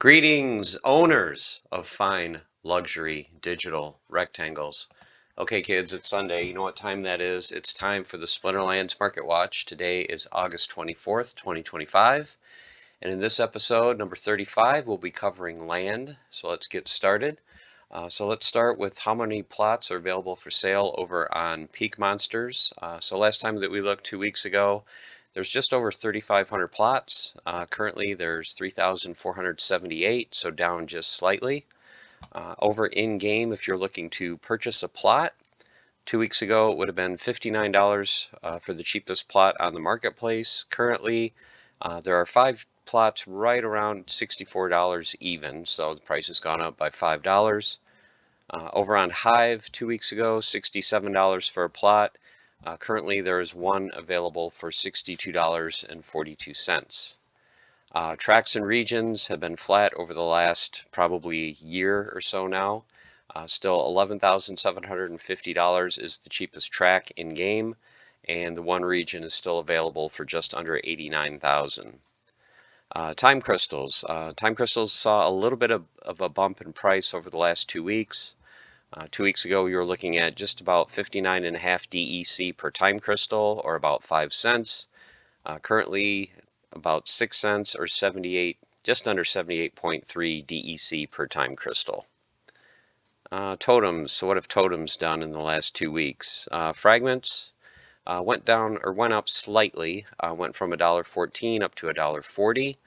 Greetings, owners of fine luxury digital rectangles. Okay, kids, it's Sunday. You know what time that is? It's time for the Splinterlands Market Watch. Today is August 24th, 2025. And in this episode, number 35, we'll be covering land. So let's get started. So let's start with how many plots are available for sale over on Peak Monsters. So last time that we looked 2 weeks ago, there's just over 3,500 plots. Currently there's 3,478, so down just slightly. Over in game, if you're looking to purchase a plot, 2 weeks ago it would have been $59 for the cheapest plot on the marketplace. Currently there are 5 plots right around $64 even, so the price has gone up by $5. Over on Hive 2 weeks ago, $67 for a plot. Currently there is one available for $62.42. Tracks and regions have been flat over the last probably year or so now. Still $11,750 is the cheapest track in game, and the one region is still available for just under $89,000. Time crystals. Time crystals saw a little bit of a bump in price over the last 2 weeks. 2 weeks ago, we were looking at just about 59.5 DEC per time crystal, or about 5 cents. Currently, about 6 cents, or 78, just under 78.3 DEC per time crystal. Totems. So what have totems done in the last 2 weeks? Fragments went down or went up slightly. Went from $1.14 up to $1.40.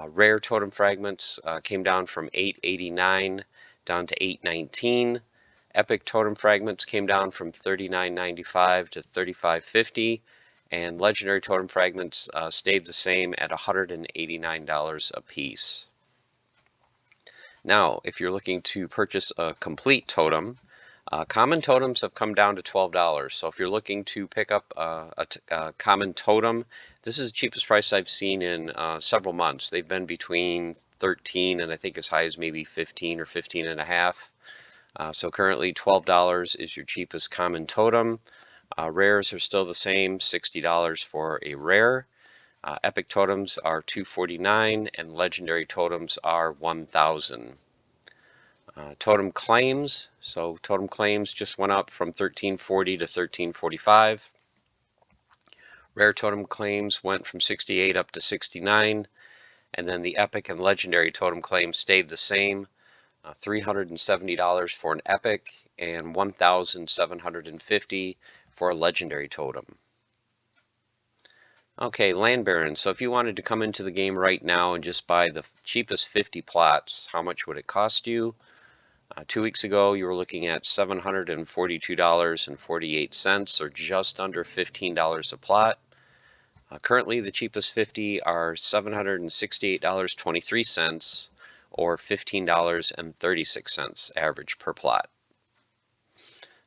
Rare totem fragments came down from $8.89 down to $8.19. Epic totem fragments came down from $39.95 to $35.50, and legendary totem fragments stayed the same at $189 a piece. Now, if you're looking to purchase a complete totem, common totems have come down to $12. So if you're looking to pick up a common totem, this is the cheapest price I've seen in several months. They've been between 13 and I think as high as maybe 15 or 15 and a half. So currently $12 is your cheapest common totem. Rares are still the same, $60 for a rare. Epic totems are $249 and legendary totems are $1,000. Totem claims, so totem claims just went up from $13.40 to $13.45. Rare totem claims went from $68 up to $69, and then the epic and legendary totem claims stayed the same. $370 for an epic and $1,750 for a legendary totem. Okay, land barons. So if you wanted to come into the game right now and just buy the cheapest 50 plots, how much would it cost you? 2 weeks ago, you were looking at $742.48, or just under $15 a plot. Currently, the cheapest 50 are $768.23, or $15.36 average per plot.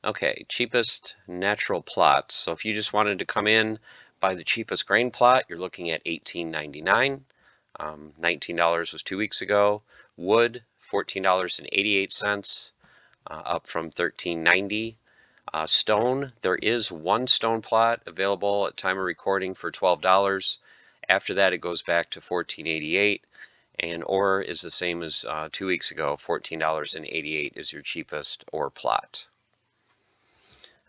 Okay, cheapest natural plots. So if you just wanted to come in, buy the cheapest grain plot, you're looking at $18.99. $19 was 2 weeks ago. Wood, $14.88, up from $13.90. Stone, there is one stone plot available at time of recording for $12. After that, it goes back to $14.88. And ore is the same as 2 weeks ago. $14.88 is your cheapest ore plot.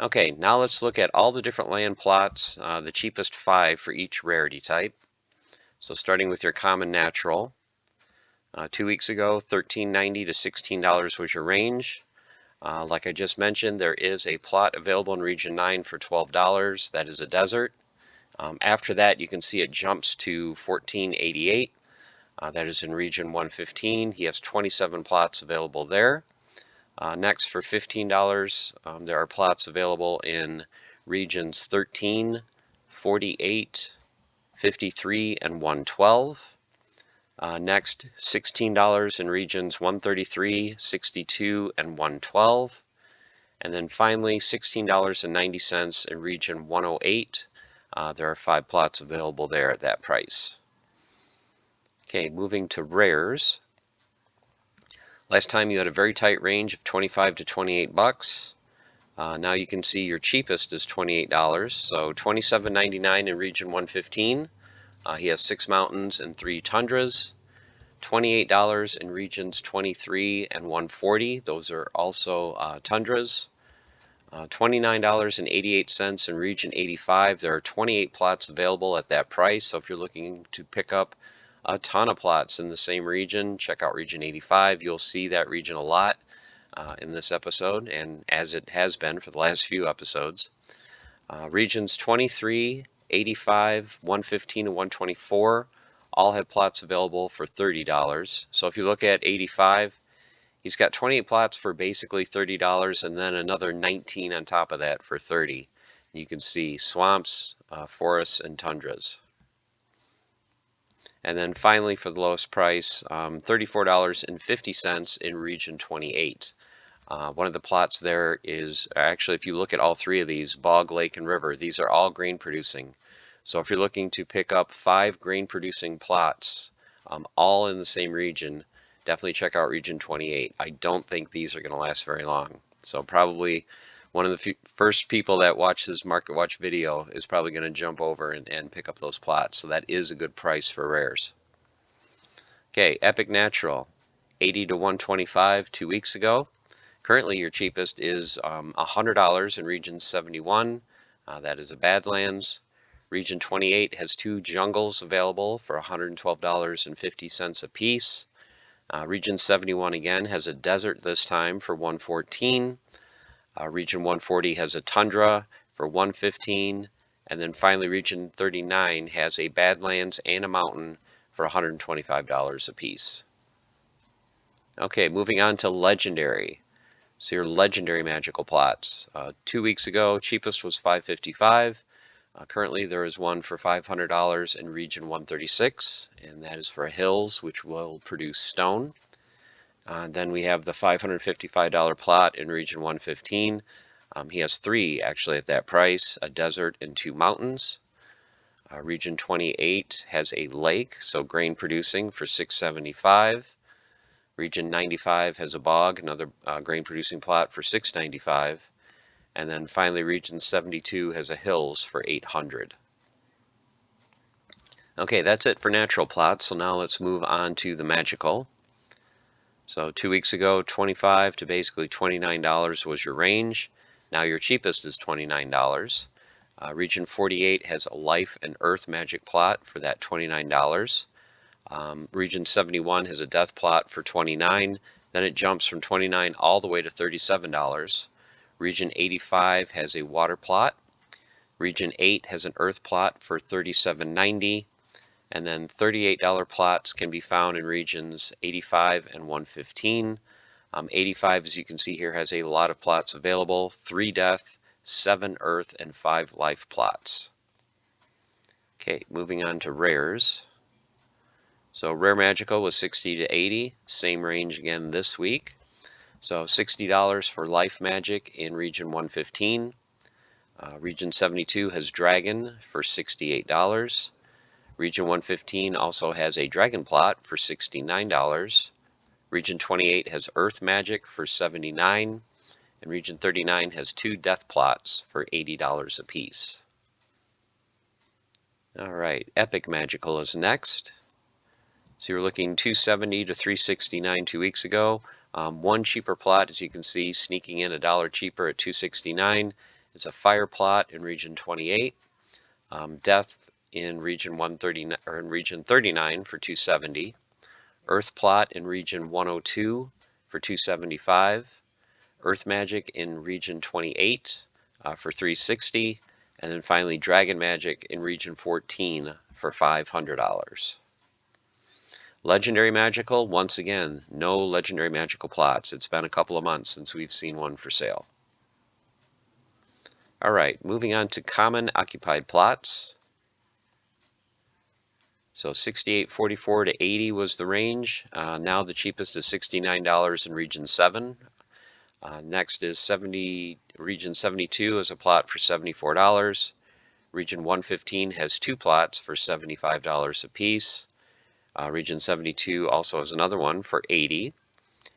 Okay, now let's look at all the different land plots, the cheapest 5 for each rarity type. So starting with your common natural. 2 weeks ago, $13.90 to $16 was your range. Like I just mentioned, there is a plot available in Region 9 for $12. That is a desert. After that, you can see it jumps to $14.88. That is in Region 115. He has 27 plots available there. Next, for $15, there are plots available in Regions 13, 48, 53, and 112. Next, $16 in Regions 133, 62, and 112. And then finally, $16.90 in Region 108. There are 5 plots available there at that price. Okay, moving to rares. Last time you had a very tight range of 25 to 28 bucks. Now you can see your cheapest is $28, so $27.99 in Region 115. He has 6 mountains and 3 tundras. $28 in regions 23 and 140. Those are also tundras. $29.88 in region 85. There are 28 plots available at that price. So if you're looking to pick up a ton of plots in the same region, check out region 85. You'll see that region a lot in this episode, and as it has been for the last few episodes. Regions 23, 85, 115, and 124 all have plots available for $30. So if you look at 85, he's got 28 plots for basically $30 and then another 19 on top of that for $30. You can see swamps, forests, and tundras. And then finally for the lowest price, $34.50 in region 28. One of the plots there is actually, if you look at all three of these, bog, lake, and river, these are all grain producing. So if you're looking to pick up 5 grain producing plots, all in the same region, definitely check out region 28. I don't think these are going to last very long. So probably one of the first people that watch this Market Watch video is probably going to jump over and pick up those plots. So that is a good price for rares. Okay, Epic Natural, 80 to 125 2 weeks ago. Currently, your cheapest is $100 in region 71. That is a Badlands. Region 28 has 2 jungles available for $112.50 a piece. Region 71 again has a desert this time for $114. Region 140 has a tundra for $115. And then finally, region 39 has a Badlands and a mountain for $125 a piece. Okay, moving on to Legendary. So your legendary magical plots. 2 weeks ago, cheapest was $555. Currently, there is one for $500 in region 136, and that is for hills, which will produce stone. Then we have the $555 plot in region 115. He has 3 actually at that price, a desert and 2 mountains. Region 28 has a lake, so grain producing for $675. Region 95 has a bog, another grain producing plot for $695. And then finally region 72 has a hills for $800. Okay, that's it for natural plots. So now let's move on to the magical. So 2 weeks ago, $25 to basically $29 was your range. Now your cheapest is $29. Region 48 has a life and earth magic plot for that $29. Region 71 has a death plot for $29. Then it jumps from $29 all the way to $37. Region 85 has a water plot. Region 8 has an earth plot for $37.90. And then $38 plots can be found in regions 85 and 115. 85, as you can see here, has a lot of plots available, 3 death, 7 earth, and 5 life plots. Okay, moving on to rares. So rare magical was 60 to 80, same range again this week. So $60 for life magic in region 115. Region 72 has dragon for $68. Region 115 also has a dragon plot for $69. Region 28 has earth magic for $79. And region 39 has 2 death plots for $80 a piece. All right, epic magical is next. So you're looking $270 to $369 2 weeks ago. One cheaper plot, as you can see, sneaking in $1 cheaper at $269 is a fire plot in region 28. Death in region 139 or in region 39 for $270. Earth plot in region 102 for $275. Earth magic in region 28 for $360. And then finally dragon magic in region 14 for $500. Legendary magical, once again, no legendary magical plots. It's been a couple of months since we've seen one for sale. All right, moving on to common occupied plots. So 68.44 to 80 was the range. Now the cheapest is $69 in region 7. Next is region 72 is a plot for $74. Region 115 has 2 plots for $75 a piece. Region 72 also has another one for $80.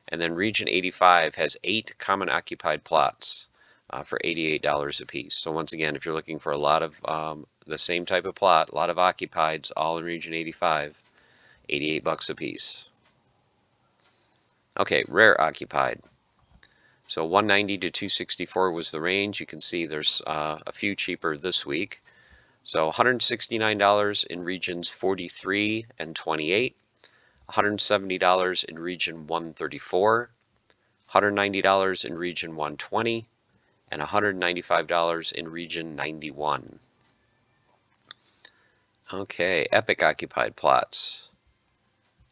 And then region 85 has 8 common occupied plots for $88 a piece. So once again, if you're looking for a lot of the same type of plot, a lot of occupieds, all in region 85, $88 a piece. Okay, rare occupied. So 190 to 264 was the range. You can see there's a few cheaper this week. So $169 in regions 43 and 28, $170 in region 134, $190 in region 120, and $195 in region 91. Okay, epic occupied plots.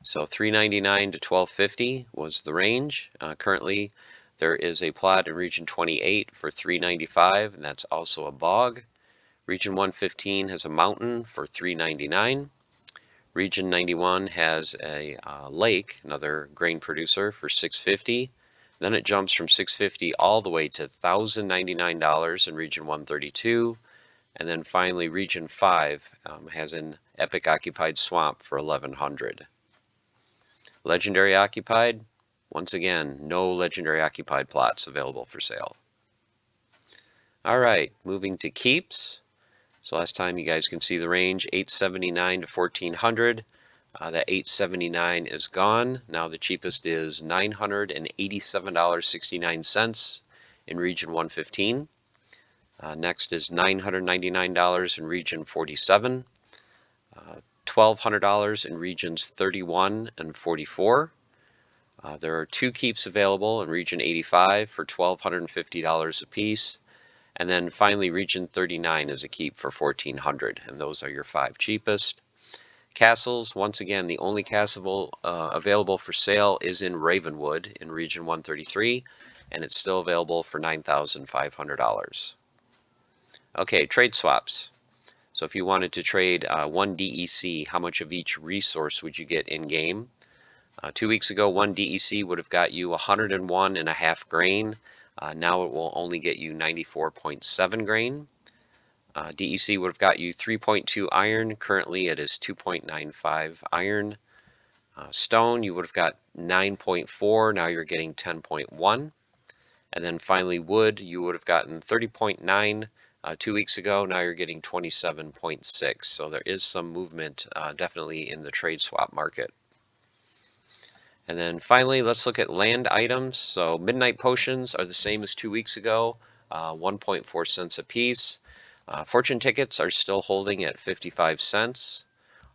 So 399 to 1250 was the range. Currently, there is a plot in region 28 for 395, and that's also a bog. Region 115 has a mountain for 399. Region 91 has a lake, another grain producer, for 650. Then it jumps from 650 all the way to $1,099 in region 132. And then finally, region 5 has an epic occupied swamp for 1100. Legendary occupied, once again, no legendary occupied plots available for sale. All right, moving to keeps. So last time you guys can see the range, 879 to 1400. That 879 is gone. Now the cheapest is $987.69 in region 115. Next is $999 in region 47. $1,200 in regions 31 and 44. There are two keeps available in region 85 for $1,250 a piece. And then finally, region 39 is a keep for $1,400, and those are your 5 cheapest. Castles, once again, the only castle available for sale is in Ravenwood in region 133, and it's still available for $9,500. Okay, trade swaps. So if you wanted to trade one DEC, how much of each resource would you get in game? 2 weeks ago, one DEC would have got you 101.5 grain. Now it will only get you 94.7 grain. DEC would have got you 3.2 iron. Currently it is 2.95 iron. Stone, you would have got 9.4. Now you're getting 10.1. And then finally wood, you would have gotten 30.9 2 weeks ago. Now you're getting 27.6. So there is some movement definitely in the trade swap market. And then finally, let's look at land items. So midnight potions are the same as 2 weeks ago, 1.4 cents a piece. Fortune tickets are still holding at 55 cents.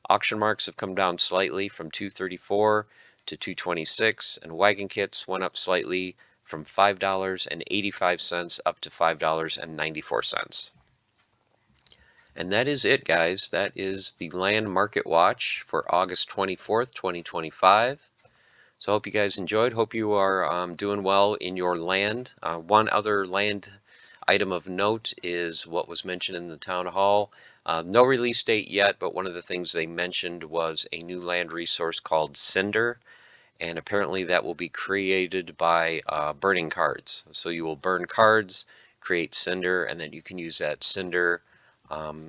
Auction marks have come down slightly from 234 to 226, and wagon kits went up slightly from $5.85 up to $5.94. And that is it, guys. That is the Land Market Watch for August 24th, 2025. So I hope you guys enjoyed. Hope you are doing well in your land. One other land item of note is what was mentioned in the town hall. No release date yet, but one of the things they mentioned was a new land resource called cinder. And apparently that will be created by burning cards. So you will burn cards, create cinder, and then you can use that cinder,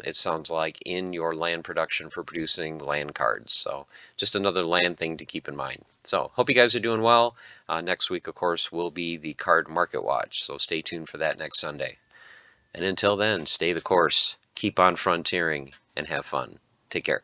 it sounds like, in your land production for producing land cards. So just another land thing to keep in mind. So hope you guys are doing well. Next week, of course, will be the card market watch. So stay tuned for that next Sunday. And until then, stay the course, keep on frontiering, and have fun. Take care.